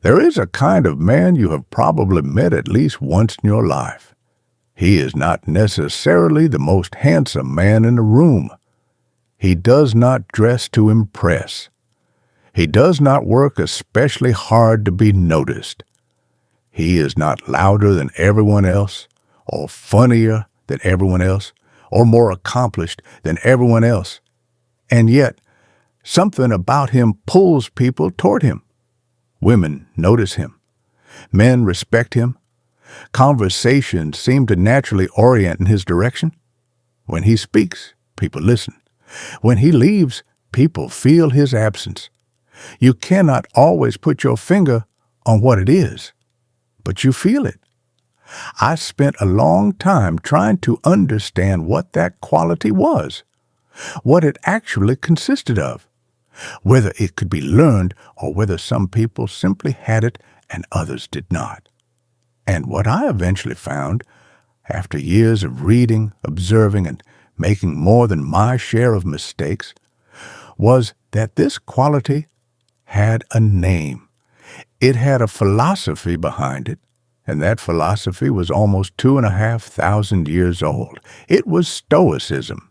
There is a kind of man you have probably met at least once in your life. He is not necessarily the most handsome man in the room. He does not dress to impress. He does not work especially hard to be noticed. He is not louder than everyone else, or funnier than everyone else, or more accomplished than everyone else. And yet, something about him pulls people toward him. Women notice him. Men respect him. Conversations seem to naturally orient in his direction. When he speaks, people listen. When he leaves, people feel his absence. You cannot always put your finger on what it is, but you feel it. I spent a long time trying to understand what that quality was, what it actually consisted of, whether it could be learned or whether some people simply had it and others did not. And what I eventually found, after years of reading, observing, and making more than my share of mistakes, was that this quality had a name. It had a philosophy behind it, and that philosophy was almost 2,500 years old. It was Stoicism,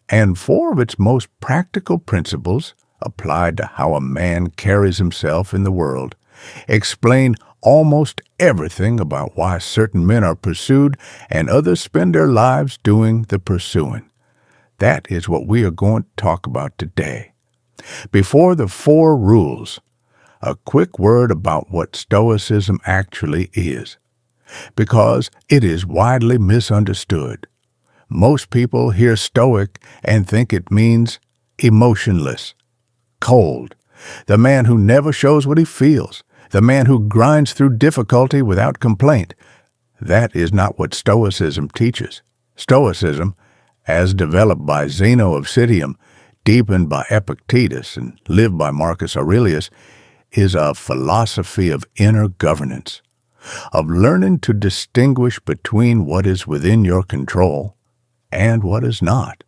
and 4 of its most practical principles, applied to how a man carries himself in the world, explain almost everything about why certain men are pursued and others spend their lives doing the pursuing. That is what we are going to talk about today. Before the 4 rules, a quick word about what Stoicism actually is, because it is widely misunderstood. Most people hear Stoic and think it means emotionless, cold, the man who never shows what he feels, the man who grinds through difficulty without complaint. That is not what Stoicism teaches. Stoicism, as developed by Zeno of Citium, deepened by Epictetus, and lived by Marcus Aurelius, is a philosophy of inner governance, of learning to distinguish between what is within your control and what is not,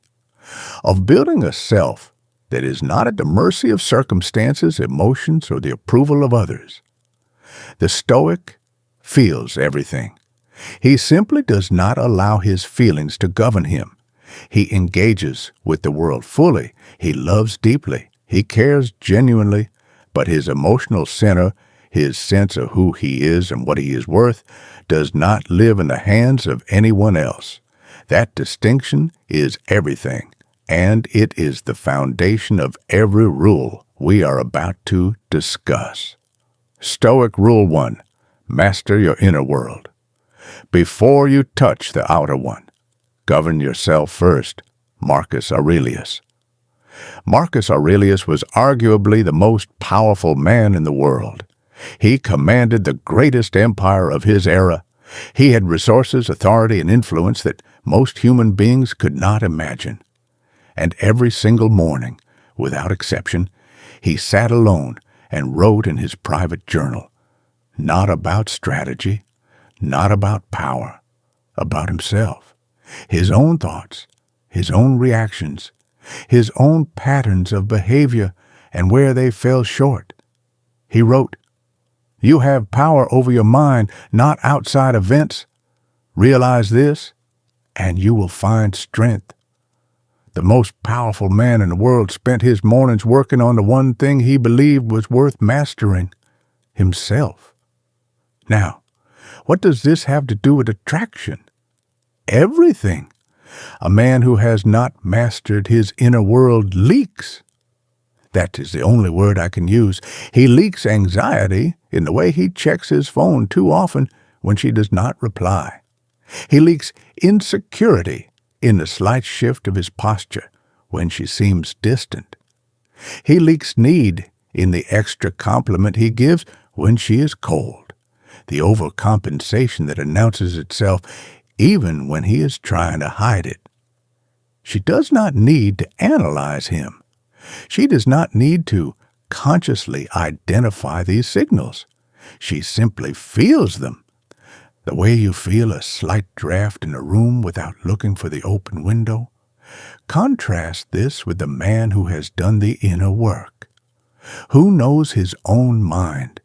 of building a self that is not at the mercy of circumstances, emotions, or the approval of others. The Stoic feels everything. He simply does not allow his feelings to govern him. He engages with the world fully. He loves deeply. He cares genuinely, but his emotional center, his sense of who he is and what he is worth, does not live in the hands of anyone else. That distinction is everything, and it is the foundation of every rule we are about to discuss. Stoic Rule 1. Master your inner world. Before you touch the outer one, govern yourself first. Marcus Aurelius. Marcus Aurelius was arguably the most powerful man in the world. He commanded the greatest empire of his era. He had resources, authority, and influence that most human beings could not imagine. And every single morning, without exception, he sat alone and wrote in his private journal, not about strategy, not about power, about himself, his own thoughts, his own reactions, his own patterns of behavior and where they fell short. He wrote, "You have power over your mind, not outside events. Realize this, and you will find strength." The most powerful man in the world spent his mornings working on the one thing he believed was worth mastering, himself. Now, what does this have to do with attraction? Everything. A man who has not mastered his inner world leaks. That is the only word I can use. He leaks anxiety in the way he checks his phone too often when she does not reply. He leaks insecurity in the slight shift of his posture when she seems distant. He leaks need in the extra compliment he gives when she is cold, the overcompensation that announces itself even when he is trying to hide it. She does not need to analyze him. She does not need to consciously identify these signals. She simply feels them. The way you feel a slight draft in a room without looking for the open window. Contrast this with the man who has done the inner work, who knows his own mind,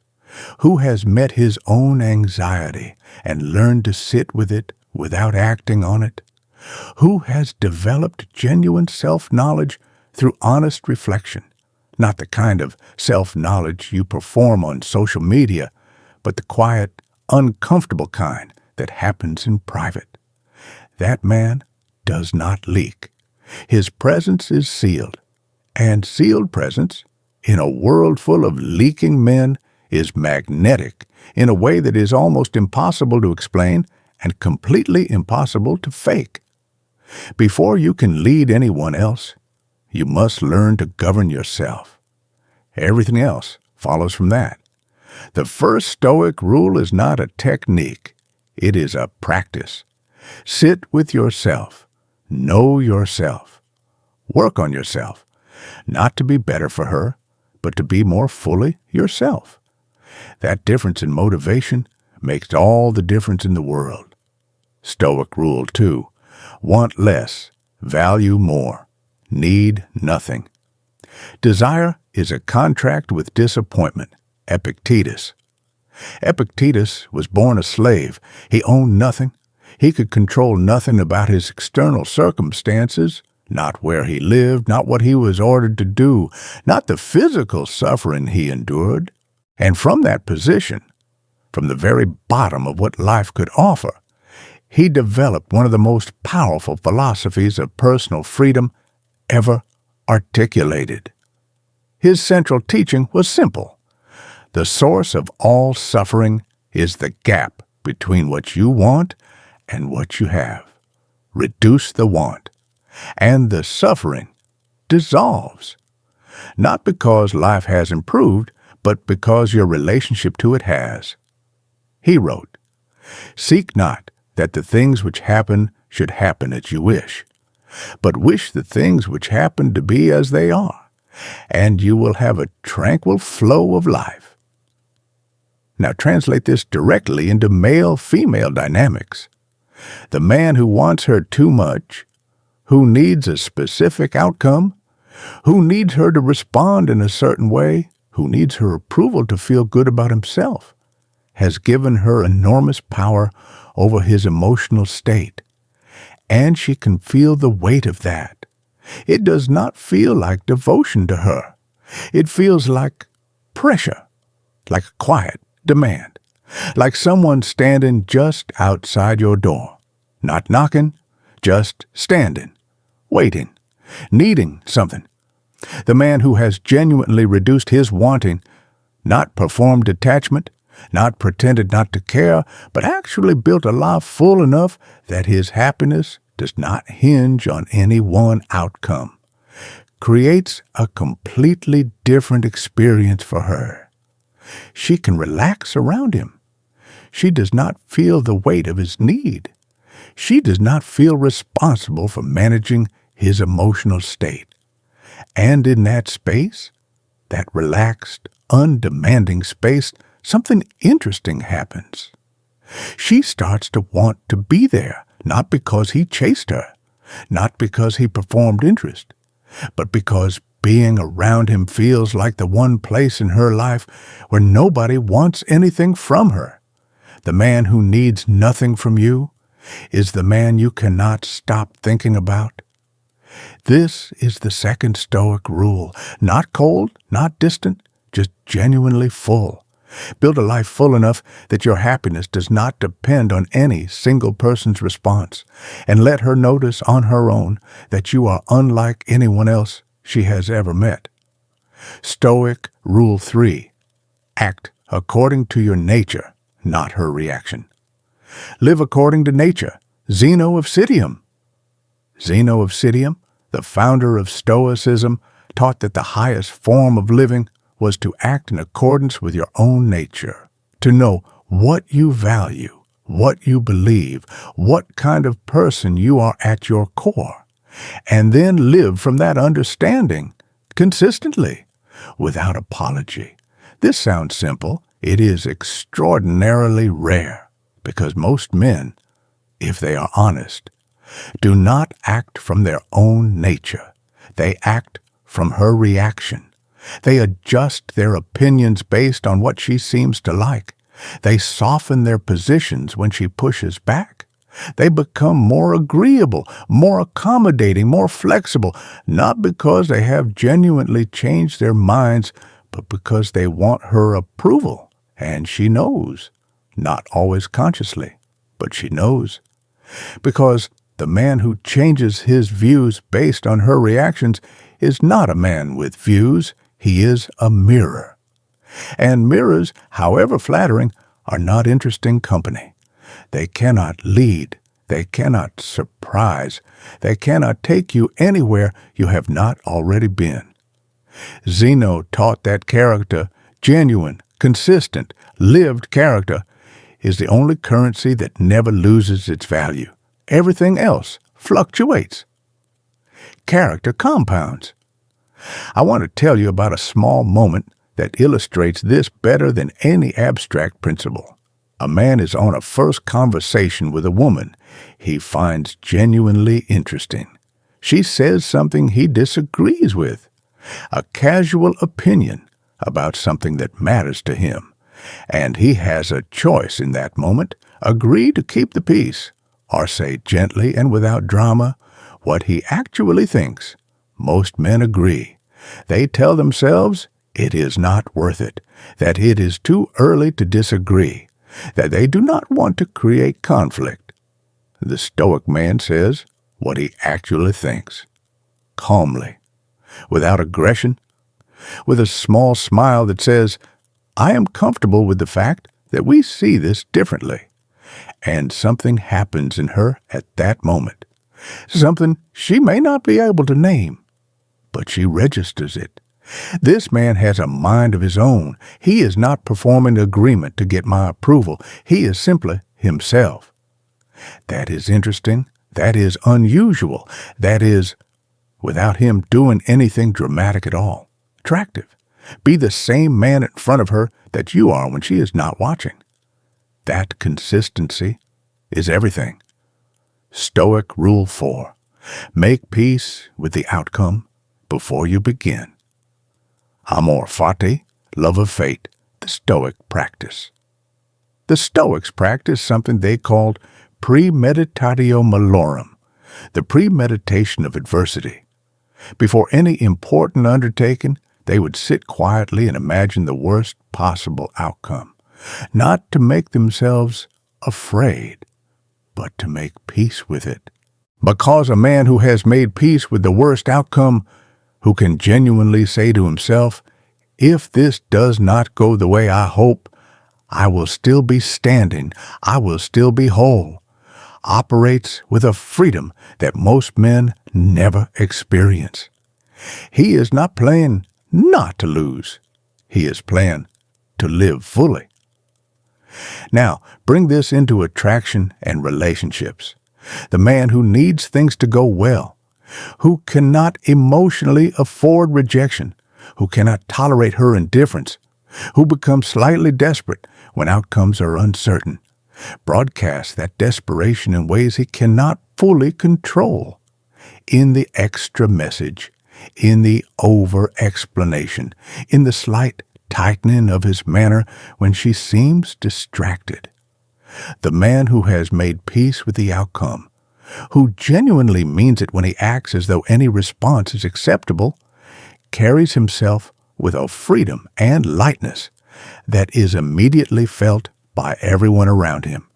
Who has met his own anxiety and learned to sit with it without acting on it? Who has developed genuine self-knowledge through honest reflection? Not the kind of self-knowledge you perform on social media, but the quiet, uncomfortable kind that happens in private. That man does not leak. His presence is sealed, and sealed presence, in a world full of leaking men, is magnetic in a way that is almost impossible to explain and completely impossible to fake. Before you can lead anyone else, you must learn to govern yourself. Everything else follows from that. The first Stoic rule is not a technique. It is a practice. Sit with yourself. Know yourself. Work on yourself, not to be better for her, but to be more fully yourself. That difference in motivation makes all the difference in the world. Stoic Rule 2. Want less, value more, need nothing. Desire is a contract with disappointment. Epictetus. Epictetus was born a slave. He owned nothing. He could control nothing about his external circumstances, not where he lived, not what he was ordered to do, not the physical suffering he endured. And from that position, from the very bottom of what life could offer, he developed one of the most powerful philosophies of personal freedom ever articulated. His central teaching was simple. The source of all suffering is the gap between what you want and what you have. Reduce the want, and the suffering dissolves. Not because life has improved, but because your relationship to it has. He wrote, "Seek not that the things which happen should happen as you wish, but wish the things which happen to be as they are, and you will have a tranquil flow of life." Now translate this directly into male-female dynamics. The man who wants her too much, who needs a specific outcome, who needs her to respond in a certain way, who needs her approval to feel good about himself, has given her enormous power over his emotional state, and she can feel the weight of that. It does not feel like devotion to her. It feels like pressure, like a quiet demand, like someone standing just outside your door, not knocking, just standing, waiting, needing something. The man who has genuinely reduced his wanting, not performed detachment, not pretended not to care, but actually built a life full enough that his happiness does not hinge on any one outcome, creates a completely different experience for her. She can relax around him. She does not feel the weight of his need. She does not feel responsible for managing his emotional state. And in that space, that relaxed, undemanding space, something interesting happens. She starts to want to be there, not because he chased her, not because he performed interest, but because being around him feels like the one place in her life where nobody wants anything from her. The man who needs nothing from you is the man you cannot stop thinking about. This is the second Stoic rule. Not cold, not distant, just genuinely full. Build a life full enough that your happiness does not depend on any single person's response, and let her notice on her own that you are unlike anyone else she has ever met. Stoic Rule 3. Act according to your nature, not her reaction. Live according to nature. Zeno of Citium. Zeno of Citium, the founder of Stoicism, taught that the highest form of living was to act in accordance with your own nature, to know what you value, what you believe, what kind of person you are at your core, and then live from that understanding consistently, without apology. This sounds simple. It is extraordinarily rare, because most men, if they are honest, do not act from their own nature. They act from her reaction. They adjust their opinions based on what she seems to like. They soften their positions when she pushes back. They become more agreeable, more accommodating, more flexible, not because they have genuinely changed their minds, but because they want her approval. And she knows, not always consciously, but she knows. Because the man who changes his views based on her reactions is not a man with views, he is a mirror. And mirrors, however flattering, are not interesting company. They cannot lead, they cannot surprise, they cannot take you anywhere you have not already been. Zeno taught that character, genuine, consistent, lived character, is the only currency that never loses its value. Everything else fluctuates. Character compounds. I want to tell you about a small moment that illustrates this better than any abstract principle. A man is on a first conversation with a woman he finds genuinely interesting. She says something he disagrees with, a casual opinion about something that matters to him, and he has a choice in that moment: agree to keep the peace, or say gently and without drama what he actually thinks. Most men agree. They tell themselves it is not worth it, that it is too early to disagree, that they do not want to create conflict. The Stoic man says what he actually thinks, calmly, without aggression, with a small smile that says, I am comfortable with the fact that we see this differently. And something happens in her at that moment, something she may not be able to name, but she registers it. This man has a mind of his own. He is not performing agreement to get my approval. He is simply himself. That is interesting. That is unusual. That is, without him doing anything dramatic at all, attractive. Be the same man in front of her that you are when she is not watching. That consistency is everything. Stoic Rule 4. Make peace with the outcome before you begin. Amor fati, love of fate, the Stoic practice. The Stoics practiced something they called premeditatio malorum, the premeditation of adversity. Before any important undertaking, they would sit quietly and imagine the worst possible outcome, not to make themselves afraid, but to make peace with it. Because a man who has made peace with the worst outcome, who can genuinely say to himself, if this does not go the way I hope, I will still be standing, I will still be whole, operates with a freedom that most men never experience. He is not playing not to lose. He is playing to live fully. Now, bring this into attraction and relationships. The man who needs things to go well, who cannot emotionally afford rejection, who cannot tolerate her indifference, who becomes slightly desperate when outcomes are uncertain, broadcasts that desperation in ways he cannot fully control. In the extra message, in the over-explanation, in the slight tightening of his manner when she seems distracted. The man who has made peace with the outcome, who genuinely means it when he acts as though any response is acceptable, carries himself with a freedom and lightness that is immediately felt by everyone around him.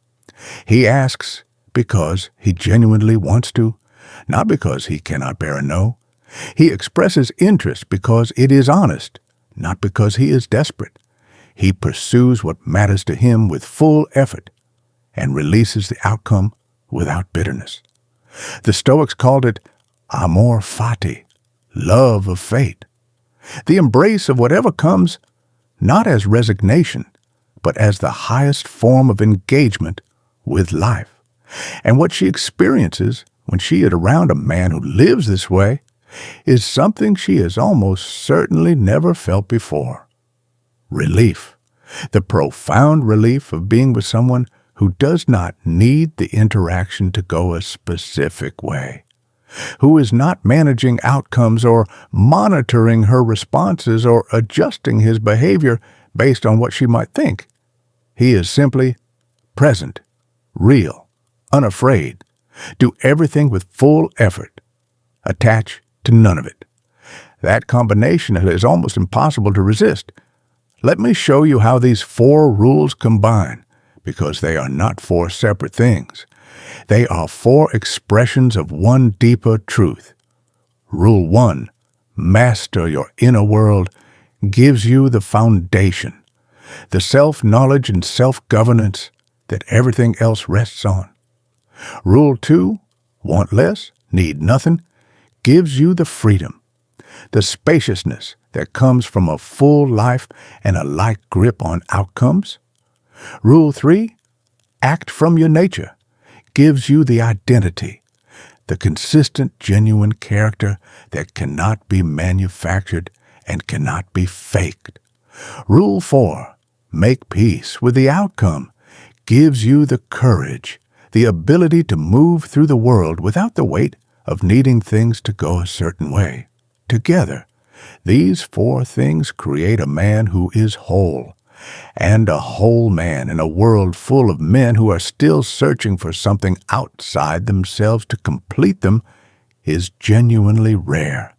He asks because he genuinely wants to, not because he cannot bear a no. He expresses interest because it is honest, not because he is desperate. He pursues what matters to him with full effort and releases the outcome without bitterness. The Stoics called it amor fati, love of fate, the embrace of whatever comes, not as resignation, but as the highest form of engagement with life. And what she experiences when she is around a man who lives this way is something she has almost certainly never felt before. Relief, the profound relief of being with someone who does not need the interaction to go a specific way. who is not managing outcomes or monitoring her responses or adjusting his behavior based on what she might think. He is simply present, real, unafraid, do everything with full effort, attach to none of it. That combination is almost impossible to resist. Let me show you how these 4 rules combine, because they are not 4 separate things. They are 4 expressions of one deeper truth. Rule 1, master your inner world, gives you the foundation, the self-knowledge and self-governance that everything else rests on. Rule 2, want less, need nothing, gives you the freedom, the spaciousness that comes from a full life and a light grip on outcomes. Rule 3, act from your nature, gives you the identity, the consistent, genuine character that cannot be manufactured and cannot be faked. Rule 4, make peace with the outcome, gives you the courage, the ability to move through the world without the weight of needing things to go a certain way. Together, these 4 things create a man who is whole, and a whole man in a world full of men who are still searching for something outside themselves to complete them is genuinely rare.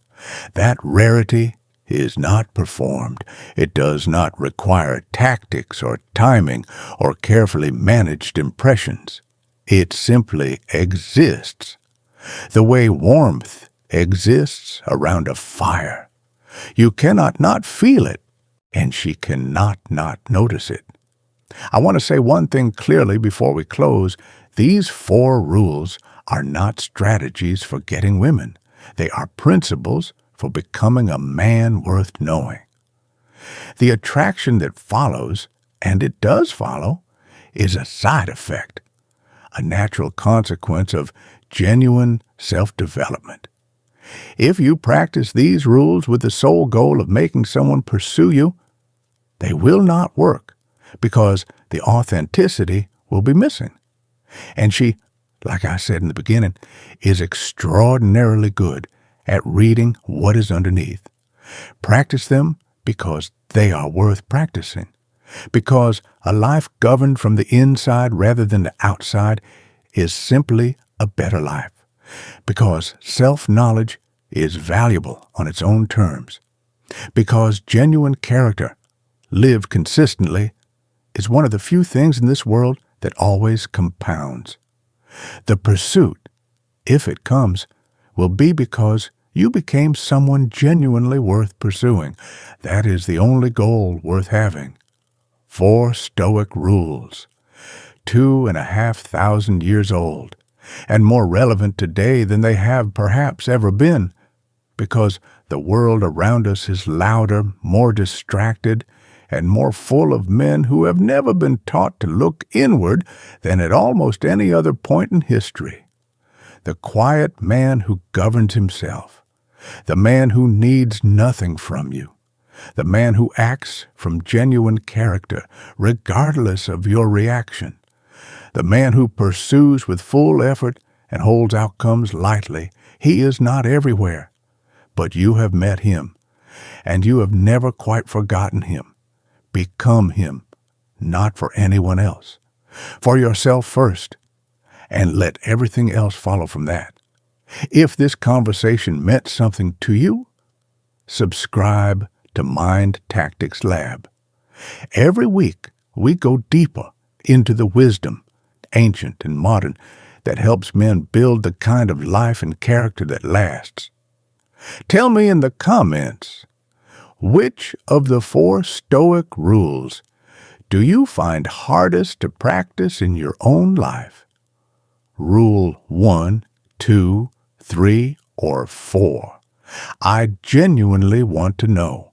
That rarity is not performed. It does not require tactics or timing or carefully managed impressions. It simply exists, the way warmth exists around a fire. You cannot not feel it, and she cannot not notice it. I want to say one thing clearly before we close. These 4 rules are not strategies for getting women. They are principles for becoming a man worth knowing. The attraction that follows, and it does follow, is a side effect, a natural consequence of genuine self-development. If you practice these rules with the sole goal of making someone pursue you, they will not work because the authenticity will be missing. And she, like I said in the beginning, is extraordinarily good at reading what is underneath. Practice them because they are worth practicing. Because a life governed from the inside rather than the outside is simply a better life. Because self-knowledge is valuable on its own terms. Because genuine character, lived consistently, is one of the few things in this world that always compounds. The pursuit, if it comes, will be because you became someone genuinely worth pursuing. That is the only goal worth having. 4 Stoic rules, 2,500 years old, and more relevant today than they have perhaps ever been, because the world around us is louder, more distracted, and more full of men who have never been taught to look inward than at almost any other point in history. The quiet man who governs himself, the man who needs nothing from you, the man who acts from genuine character regardless of your reaction, the man who pursues with full effort and holds outcomes lightly. He is not everywhere, but you have met him, and you have never quite forgotten him. Become him, not for anyone else, for yourself first, and let everything else follow from that. If this conversation meant something to you, subscribe to Mind Tactics Lab. Every week, we go deeper into the wisdom, ancient and modern, that helps men build the kind of life and character that lasts. Tell me in the comments, which of the 4 Stoic rules do you find hardest to practice in your own life? Rule 1, 2, 3, or 4? I genuinely want to know.